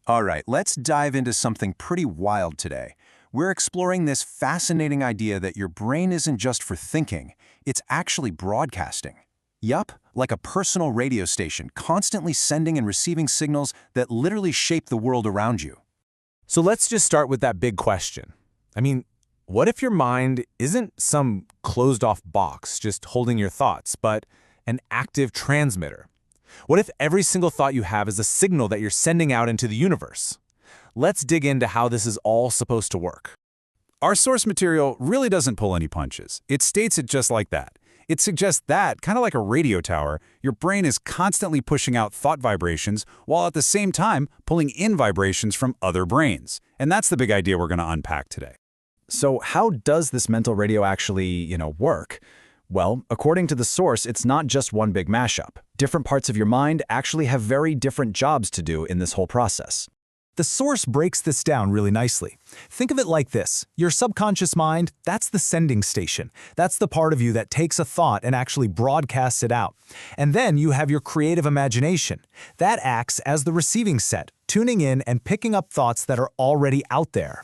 All right, let's dive into something pretty wild today. We're exploring this fascinating idea that your brain isn't just for thinking, it's actually broadcasting. Yup, like a personal radio station, constantly sending and receiving signals that literally shape the world around you. So let's just start with that big question. What if your mind isn't some closed-off box just holding your thoughts, but an active transmitter? What if every single thought you have is a signal that you're sending out into the universe? Let's dig into how this is all supposed to work. Our source material really doesn't pull any punches. It states it just like that. It suggests that, kind of like a radio tower, your brain is constantly pushing out thought vibrations while at the same time pulling in vibrations from other brains. And that's the big idea we're going to unpack today. So how does this mental radio actually, work? Well, according to the source, it's not just one big mashup. Different parts of your mind actually have very different jobs to do in this whole process. The source breaks this down really nicely. Think of it like this. Your subconscious mind, that's the sending station. That's the part of you that takes a thought and actually broadcasts it out. And then you have your creative imagination. That acts as the receiving set, tuning in and picking up thoughts that are already out there.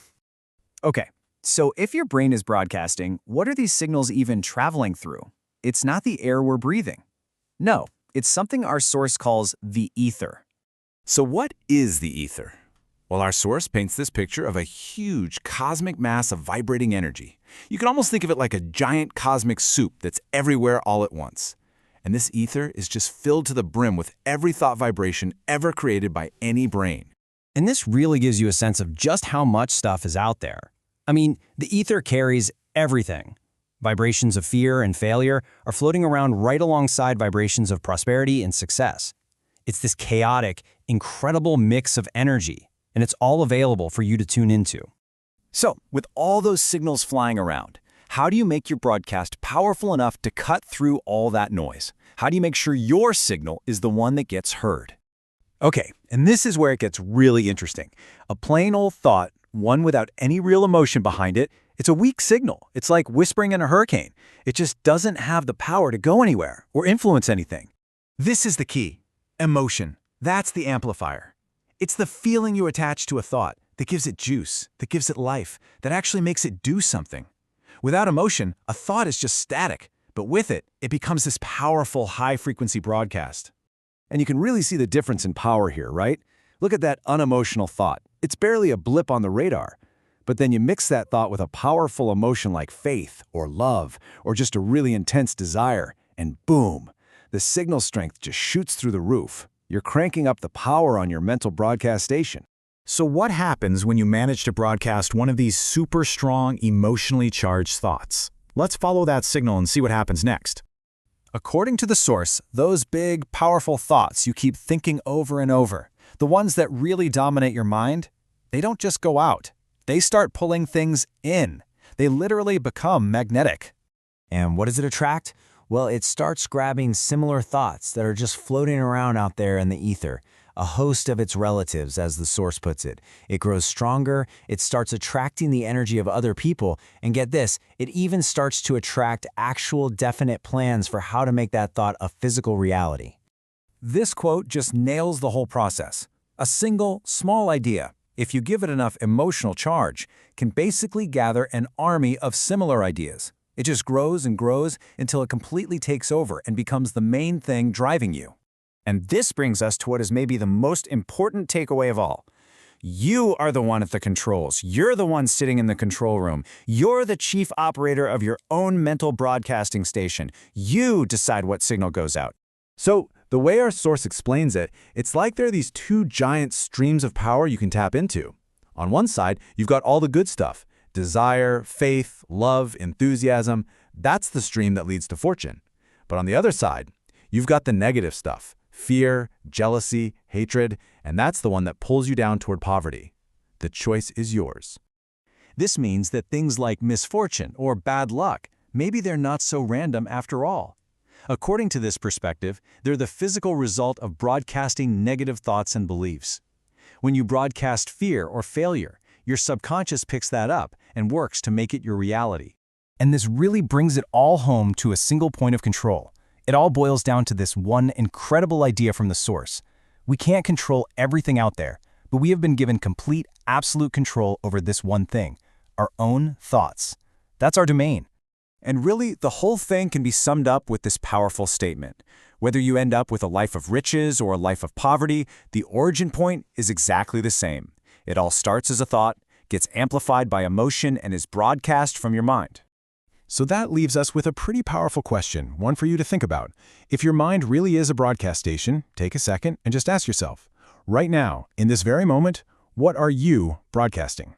Okay, so if your brain is broadcasting, what are these signals even traveling through? It's not the air we're breathing. No, it's something our source calls the ether. So what is the ether? Well, our source paints this picture of a huge cosmic mass of vibrating energy. You can almost think of it like a giant cosmic soup that's everywhere all at once. And this ether is just filled to the brim with every thought vibration ever created by any brain. And this really gives you a sense of just how much stuff is out there. The ether carries everything. Vibrations of fear and failure are floating around right alongside vibrations of prosperity and success. It's this chaotic, incredible mix of energy, and it's all available for you to tune into. So, with all those signals flying around, how do you make your broadcast powerful enough to cut through all that noise? How do you make sure your signal is the one that gets heard? Okay, and this is where it gets really interesting. A plain old thought, one without any real emotion behind it, it's a weak signal. It's like whispering in a hurricane. It just doesn't have the power to go anywhere or influence anything. This is the key. Emotion. That's the amplifier. It's the feeling you attach to a thought that gives it juice, that gives it life, that actually makes it do something. Without emotion, a thought is just static, but with it, it becomes this powerful high-frequency broadcast. And you can really see the difference in power here, right? Look at that unemotional thought. It's barely a blip on the radar. But then you mix that thought with a powerful emotion like faith or love or just a really intense desire, and boom, the signal strength just shoots through the roof. You're cranking up the power on your mental broadcast station. So what happens when you manage to broadcast one of these super strong, emotionally charged thoughts? Let's follow that signal and see what happens next. According to the source, those big, powerful thoughts you keep thinking over and over, the ones that really dominate your mind, they don't just go out. They start pulling things in. They literally become magnetic. And what does it attract? Well, it starts grabbing similar thoughts that are just floating around out there in the ether, a host of its relatives, as the source puts it. It grows stronger, it starts attracting the energy of other people, and get this, it even starts to attract actual definite plans for how to make that thought a physical reality. This quote just nails the whole process. A single, small idea, if you give it enough emotional charge, can basically gather an army of similar ideas. It just grows and grows until it completely takes over and becomes the main thing driving you. And this brings us to what is maybe the most important takeaway of all. You are the one at the controls. You're the one sitting in the control room. You're the chief operator of your own mental broadcasting station. You decide what signal goes out. So, the way our source explains it, it's like there are these two giant streams of power you can tap into. On one side, you've got all the good stuff. Desire, faith, love, enthusiasm. That's the stream that leads to fortune. But on the other side, you've got the negative stuff. Fear, jealousy, hatred, and that's the one that pulls you down toward poverty. The choice is yours. This means that things like misfortune or bad luck, maybe they're not so random after all. According to this perspective, they're the physical result of broadcasting negative thoughts and beliefs. When you broadcast fear or failure, your subconscious picks that up and works to make it your reality. And this really brings it all home to a single point of control. It all boils down to this one incredible idea from the source. We can't control everything out there, But we have been given complete, absolute control over this one thing, our own thoughts. That's our domain. And really, the whole thing can be summed up with this powerful statement. Whether you end up with a life of riches or a life of poverty, the origin point is exactly the same. It all starts as a thought, gets amplified by emotion, and is broadcast from your mind. So that leaves us with a pretty powerful question, one for you to think about. If your mind really is a broadcast station, take a second and just ask yourself, right now, in this very moment, what are you broadcasting?